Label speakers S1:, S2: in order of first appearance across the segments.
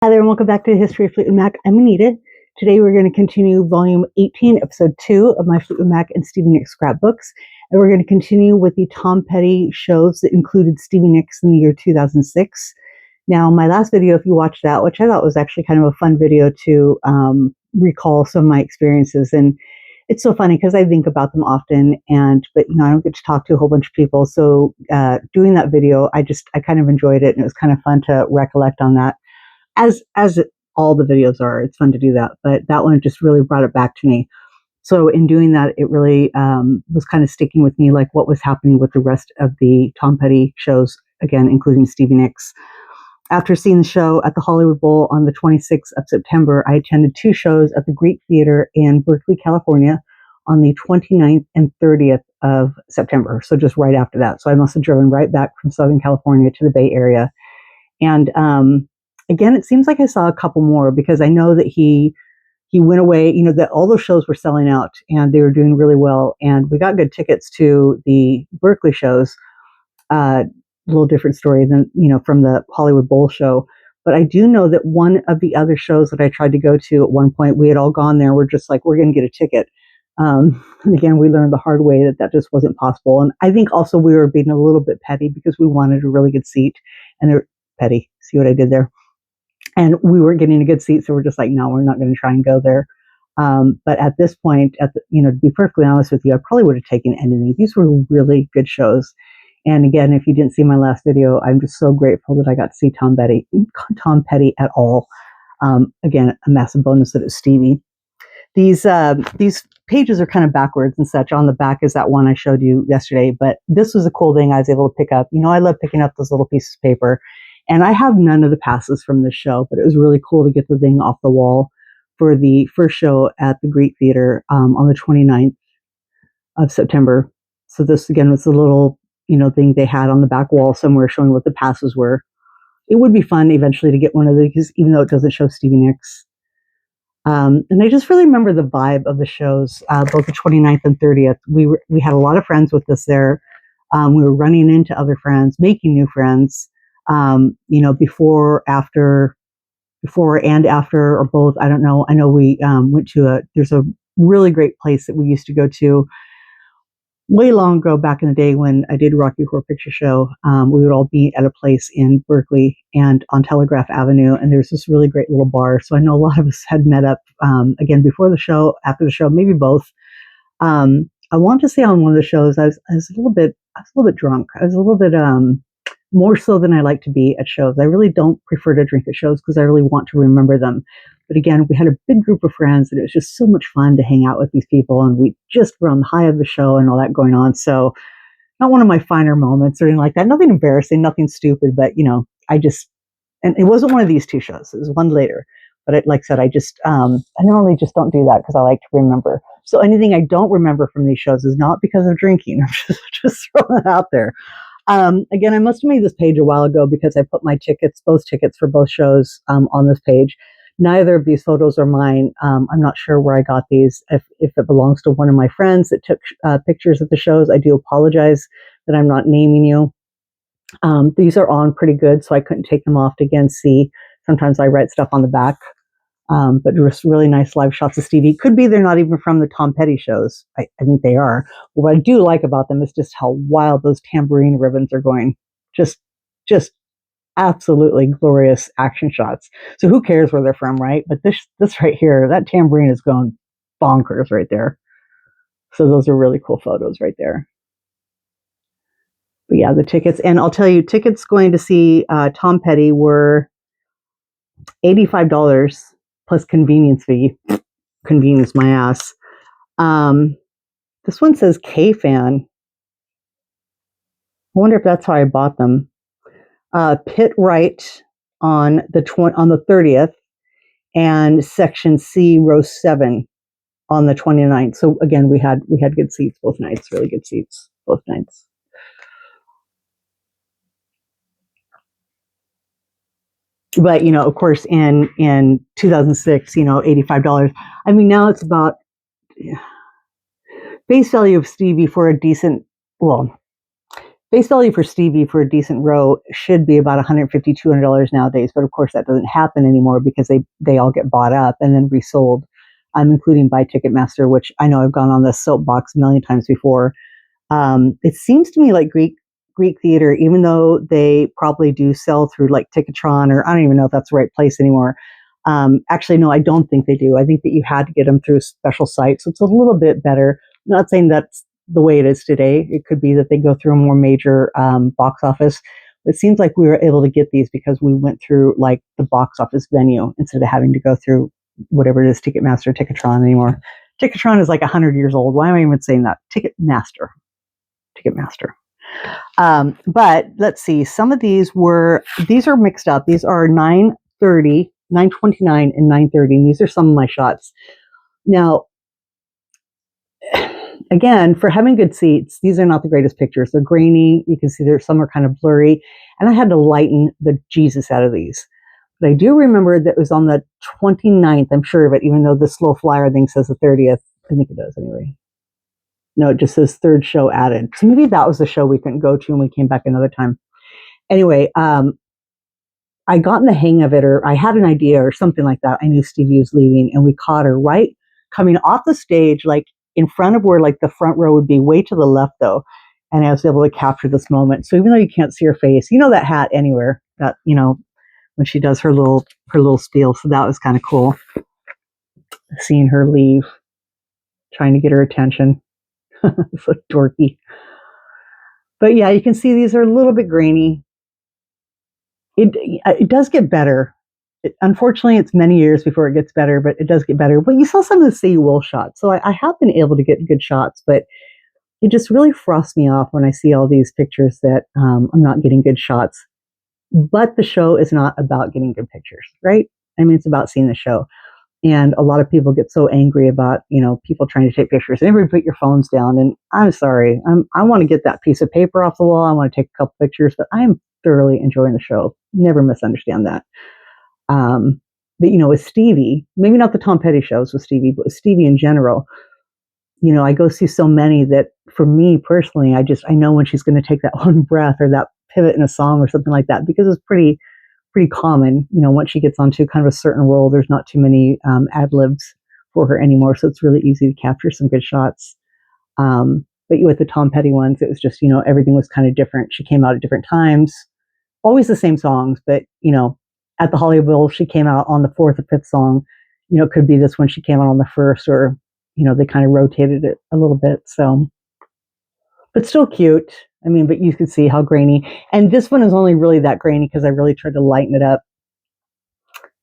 S1: Hi there, and welcome back to the History of Fleetwood Mac. I'm Anita. Today we're going to continue Volume 18, Episode 2 of my Fleetwood Mac and Stevie Nicks scrapbooks. And we're going to continue with the Tom Petty shows that included Stevie Nicks in the year 2006. Now, my last video, if you watched that, which I thought was actually kind of a fun video to recall some of my experiences. And it's so funny because I think about them often, but I don't get to talk to a whole bunch of people. So doing that video, I kind of enjoyed it, and it was kind of fun to recollect on that. As all the videos are, it's fun to do that, but that one just really brought it back to me. So in doing that, it really was kind of sticking with me, like what was happening with the rest of the Tom Petty shows, again, including Stevie Nicks. After seeing the show at the Hollywood Bowl on the 26th of September, I attended 2 shows at the Greek Theater in Berkeley, California on the 29th and 30th of September. So just right after that. So I must have driven right back from Southern California to the Bay Area. And again, it seems like I saw a couple more because I know that he went away, that all those shows were selling out and they were doing really well. And we got good tickets to the Berkeley shows. A little different story than, from the Hollywood Bowl show. But I do know that one of the other shows that I tried to go to at one point, we had all gone there. We're just like, we're going to get a ticket. And again, we learned the hard way that just wasn't possible. And I think also we were being a little bit petty because we wanted a really good seat. And they're petty. See what I did there? And we weren't getting a good seat, so we're just like, no, we're not going to try and go there. But at this point, to be perfectly honest with you, I probably would have taken anything. These were really good shows. And again, if you didn't see my last video, I'm just so grateful that I got to see Tom Petty at all. Again, a massive bonus that it's Stevie. These pages are kind of backwards and such. On the back is that one I showed you yesterday, but this was a cool thing I was able to pick up. I love picking up those little pieces of paper. And I have none of the passes from this show, but it was really cool to get the thing off the wall for the first show at the Greek Theater on the 29th of September. So this, again, was a little, thing they had on the back wall somewhere showing what the passes were. It would be fun eventually to get one of these, even though it doesn't show Stevie Nicks. And I just really remember the vibe of the shows, both the 29th and 30th. We had a lot of friends with us there. We were running into other friends, making new friends. Before and after, or both. I don't know. I know we went to there's a really great place that we used to go to way long ago back in the day when I did Rocky Horror Picture Show. We would all be at a place in Berkeley and on Telegraph Avenue, and there's this really great little bar. So I know a lot of us had met up again before the show, after the show, maybe both. I want to say on one of the shows, I was a little bit drunk. I was a little bit more so than I like to be at shows. I really don't prefer to drink at shows because I really want to remember them. But again, we had a big group of friends and it was just so much fun to hang out with these people. And we just were on the high of the show and all that going on. So not one of my finer moments or anything like that. Nothing embarrassing, nothing stupid, but and it wasn't one of these 2 shows. It was one later. But like I said, I normally just don't do that because I like to remember. So anything I don't remember from these shows is not because of drinking. I'm just throwing it out there. Again, I must have made this page a while ago because I put my both tickets for both shows on this page. Neither of these photos are mine. I'm not sure where I got these. If it belongs to one of my friends that took pictures of the shows, I do apologize that I'm not naming you. These are on pretty good, so I couldn't take them off to again see. Sometimes I write stuff on the back. But just really nice live shots of Stevie. Could be they're not even from the Tom Petty shows. I think they are. What I do like about them is just how wild those tambourine ribbons are going. Just absolutely glorious action shots. So who cares where they're from, right? But this right here, that tambourine is going bonkers right there. So those are really cool photos right there. But yeah, the tickets. And I'll tell you, tickets going to see Tom Petty were $85. Plus convenience fee. Convenience my ass. This one says K-Fan. I wonder if that's how I bought them. Pit right on the 30th, and section C, row 7 on the 29th. So again, we had good seats both nights. Really good seats both nights. But, of course, in 2006, $85. I mean, now it's about base value of Stevie for a decent, well, Face value for Stevie for a decent row should be about $150, $200 nowadays, but of course that doesn't happen anymore because they all get bought up and then resold. I'm including by Ticketmaster, which I know I've gone on this soapbox a million times before. It seems to me like Greek theater, even though they probably do sell through like Ticketron, or I don't even know if that's the right place anymore. Actually, no, I don't think they do. I think that you had to get them through a special site, so it's a little bit better. I'm not saying that's the way it is today. It could be that they go through a more major box office. It seems like we were able to get these because we went through like the box office venue instead of having to go through whatever it is, Ticketmaster or Ticketron anymore. Ticketron is like 100 years old. Why am I even saying that? Ticketmaster. But let's see. Some of these are mixed up. These are 9:30, 9:29, and 9:30. And these are some of my shots. Now, again, for having good seats, these are not the greatest pictures. They're grainy. You can see some are kind of blurry. And I had to lighten the Jesus out of these. But I do remember that it was on the 29th, I'm sure of it, even though this little flyer thing says the 30th. I think it does anyway. No, it just says third show added. So maybe that was the show we couldn't go to and we came back another time. Anyway, I got in the hang of it, or I had an idea or something like that. I knew Stevie was leaving and we caught her right coming off the stage, like in front of where like the front row would be, way to the left though. And I was able to capture this moment. So even though you can't see her face, you know that hat anywhere, that, you know, when she does her little spiel. So that was kind of cool. Seeing her leave, trying to get her attention. So dorky. But yeah, you can see these are a little bit grainy. It does get better. Unfortunately, it's many years before it gets better, but it does get better. But you saw some of the Say You Will shots. So I have been able to get good shots, but it just really frosts me off when I see all these pictures that I'm not getting good shots. But the show is not about getting good pictures, right? I mean, it's about seeing the show. And a lot of people get so angry about, you know, people trying to take pictures. Everybody put your phones down. And I'm sorry. I want to get that piece of paper off the wall. I want to take a couple pictures, but I am thoroughly enjoying the show. Never misunderstand that. But, you know, with Stevie, maybe not the Tom Petty shows with Stevie, but with Stevie in general, you know, I go see so many that for me personally, I know when she's going to take that one breath or that pivot in a song or something like that, because it's pretty common. You know, once she gets onto kind of a certain role, there's not too many ad libs for her anymore. So it's really easy to capture some good shots. But with the Tom Petty ones, it was just, you know, everything was kind of different. She came out at different times, always the same songs, but, you know, at the Hollywood Bowl, she came out on the fourth or fifth song. You know, it could be this one, she came out on the first, or, you know, they kind of rotated it a little bit. So, but still cute. I mean, but you can see how grainy. And this one is only really that grainy because I really tried to lighten it up.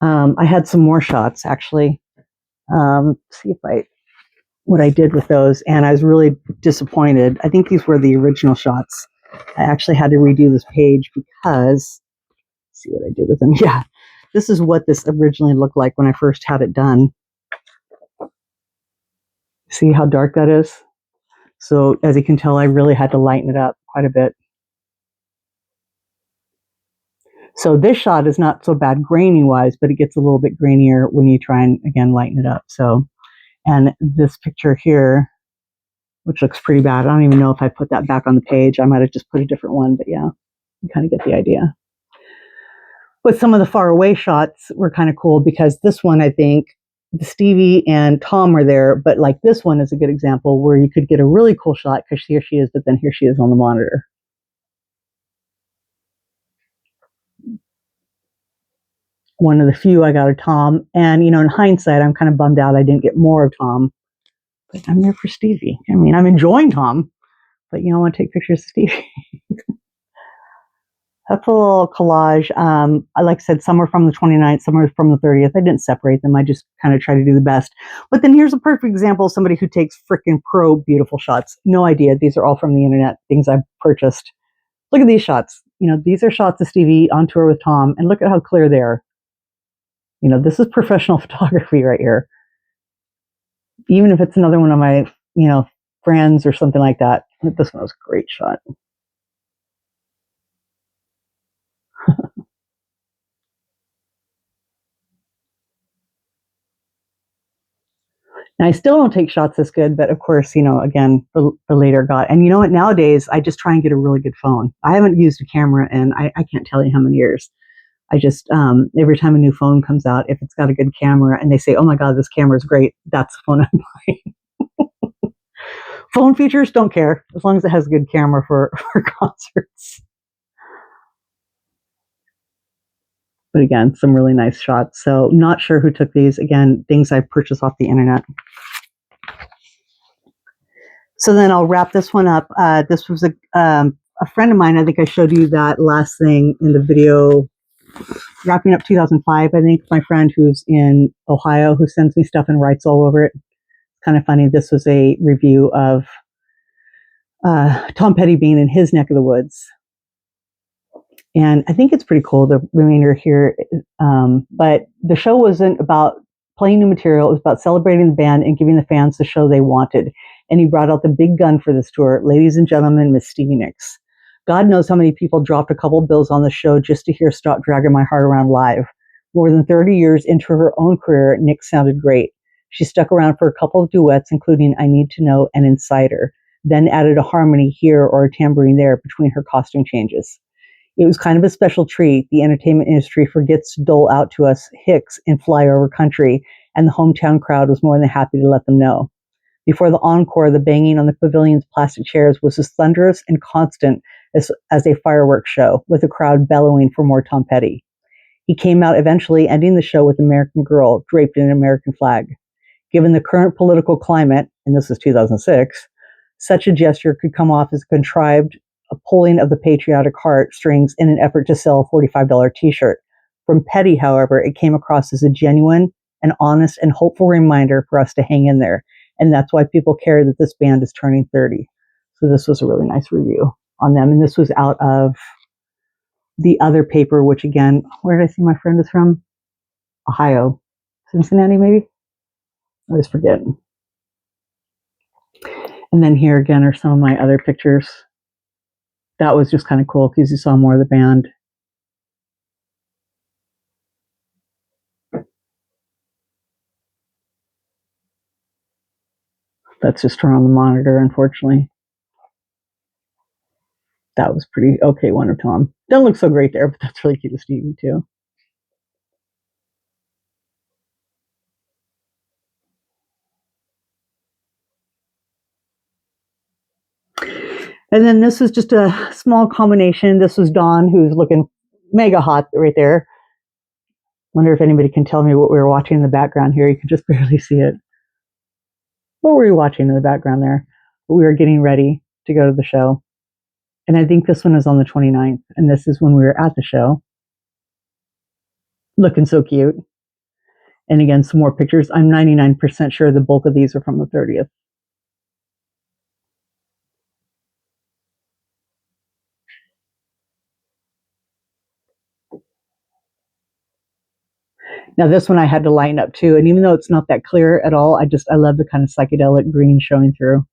S1: I had some more shots actually. See what I did with those, and I was really disappointed. I think these were the original shots. I actually had to redo this page because, see what I did with them. Yeah, this is what this originally looked like when I first had it done. See how dark that is? So as you can tell, I really had to lighten it up quite a bit. So this shot is not so bad grainy wise, but it gets a little bit grainier when you try and again lighten it up. So, and this picture here, which looks pretty bad. I don't even know if I put that back on the page. I might have just put a different one, but yeah, you kind of get the idea. But some of the far away shots were kind of cool because this one, I think, Stevie and Tom were there, but like this one is a good example where you could get a really cool shot because here she is, but then here she is on the monitor. One of the few I got of Tom, and you know, in hindsight, I'm kind of bummed out I didn't get more of Tom, but I'm there for Stevie. I mean, I'm enjoying Tom, but you know, I want to take pictures of Stevie. That's a little collage. Like I said, some are from the 29th, some are from the 30th. I didn't separate them. I just kind of try to do the best. But then here's a perfect example of somebody who takes freaking pro beautiful shots. No idea. These are all from the internet, things I've purchased. Look at these shots. You know, these are shots of Stevie on tour with Tom, and look at how clear they are. You know, this is professional photography right here. Even if it's another one of my, you know, friends or something like that. This one was a great shot. Now, I still don't take shots this good, but of course, again, the later got. And you know what? Nowadays, I just try and get a really good phone. I haven't used a camera in I can't tell you how many years. I just every time a new phone comes out, if it's got a good camera and they say, "Oh my God, this camera is great," that's the phone I'm buying. Phone features, don't care as long as it has a good camera for concerts. But again, some really nice shots. So not sure who took these. Again, things I purchased off the internet. So then I'll wrap this one up. This was a friend of mine. I think I showed you that last thing in the video, wrapping up 2005. I think my friend who's in Ohio who sends me stuff and writes all over it. Kind of funny. This was a review of Tom Petty being in his neck of the woods. And I think it's pretty cool, the remainder here. But the show wasn't about playing new material. It was about celebrating the band and giving the fans the show they wanted. And he brought out the big gun for this tour. Ladies and gentlemen, Miss Stevie Nicks. God knows how many people dropped a couple bills on the show just to hear Stop Dragging My Heart Around live. More than 30 years into her own career, Nicks sounded great. She stuck around for a couple of duets, including I Need to Know and Insider, then added a harmony here or a tambourine there between her costume changes. It was kind of a special treat. The entertainment industry forgets to dole out to us hicks in flyover country, and the hometown crowd was more than happy to let them know. Before the encore, the banging on the pavilion's plastic chairs was as thunderous and constant as a fireworks show, with the crowd bellowing for more Tom Petty. He came out eventually, ending the show with American Girl draped in an American flag. Given the current political climate, and this is 2006, such a gesture could come off as a contrived pulling of the patriotic heartstrings in an effort to sell a $45 t-shirt. From Petty, however, it came across as a genuine and honest and hopeful reminder for us to hang in there. And that's why people care that this band is turning 30. So this was a really nice review on them. And this was out of the other paper, which again, where did I see my friend is from? Ohio. Cincinnati, maybe? I was forgetting. And then here again are some of my other pictures. That was just kind of cool because you saw more of the band. That's just her on the monitor, unfortunately. That was pretty okay one of Tom. Don't look so great there, but that's really cute of Stevie too. And then this was just a small combination. This was Dawn, who's looking mega hot right there. Wonder if anybody can tell me what we were watching in the background here. You can just barely see it. What were we watching in the background there? We were getting ready to go to the show. And I think this one is on the 29th. And this is when we were at the show. Looking so cute. And again, some more pictures. I'm 99% sure the bulk of these are from the 30th. Now this one I had to lighten up too, and even though it's not that clear at all, I love the kind of psychedelic green showing through.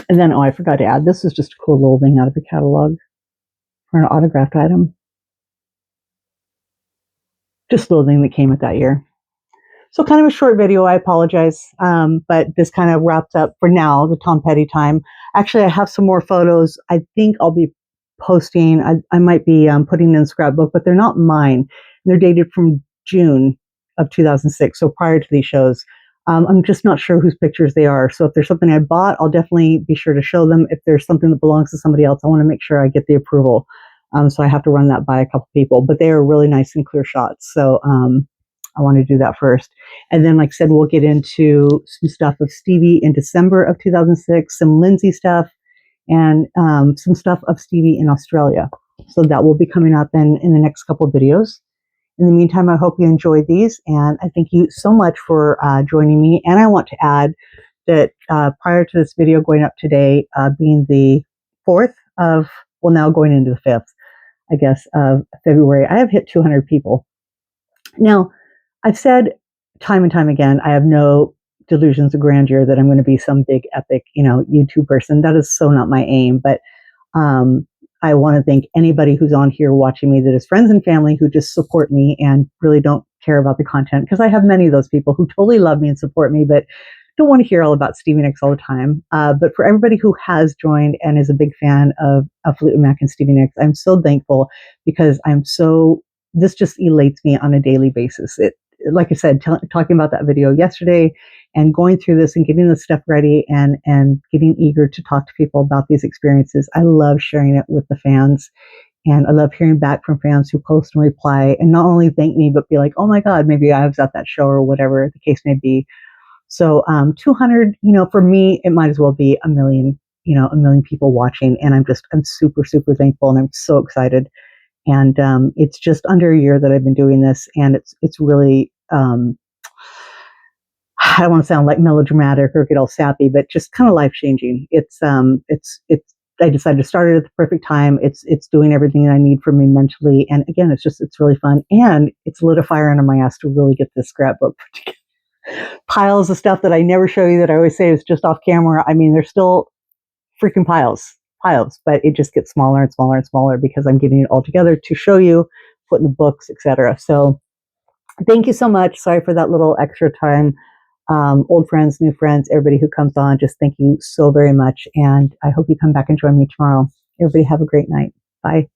S1: And then, oh, I forgot to add, this is just a cool little thing out of the catalog for an autographed item. Just a little thing that came with that year. So kind of a short video, I apologize. But this kind of wraps up for now, the Tom Petty time. Actually, I have some more photos. I think I'll be posting, I might be putting in Scrapbook, but they're not mine. They're dated from June of 2006, so prior to these shows. I'm just not sure whose pictures they are. So if there's something I bought, I'll definitely be sure to show them. If there's something that belongs to somebody else, I want to make sure I get the approval. So I have to run that by a couple people, but they are really nice and clear shots. So I want to do that first. And then, like I said, we'll get into some stuff of Stevie in December of 2006, some Lindsay stuff, and some stuff of Stevie in Australia. So that will be coming up in the next couple of videos. In the meantime, I hope you enjoyed these, and I thank you so much for joining me. And I want to add that prior to this video going up today, being the 4th of, well, now going into the 5th, I guess, of February, I have hit 200 people. Now, I've said time and time again, I have no delusions of grandeur that I'm going to be some big epic, YouTube person. That is so not my aim. But um, I want to thank anybody who's on here watching me that is friends and family who just support me and really don't care about the content, because I have many of those people who totally love me and support me, but don't want to hear all about Stevie Nicks all the time. But for everybody who has joined and is a big fan of Fleetwood Mac and Stevie Nicks, I'm so thankful, because this just elates me on a daily basis. Like I said, talking about that video yesterday and going through this and getting this stuff ready and getting eager to talk to people about these experiences. I love sharing it with the fans. And I love hearing back from fans who post and reply and not only thank me, but be like, oh my God, maybe I was at that show or whatever the case may be. So 200, for me, it might as well be a million, a million people watching. And I'm super, super thankful. And I'm so excited. And it's just under a year that I've been doing this. And it's really, I don't want to sound like melodramatic or get all sappy, but just kind of life changing. I decided to start it at the perfect time. It's doing everything that I need for me mentally. And again, it's really fun. And it's lit a fire under my ass to really get this scrapbook put together. Piles of stuff that I never show you that I always say is just off camera. I mean, there's still freaking piles, but it just gets smaller and smaller and smaller because I'm getting it all together to show you, put in the books, etc. So thank you so much. Sorry for that little extra time. Old friends, new friends, everybody who comes on, just thank you so very much. And I hope you come back and join me tomorrow. Everybody have a great night. Bye.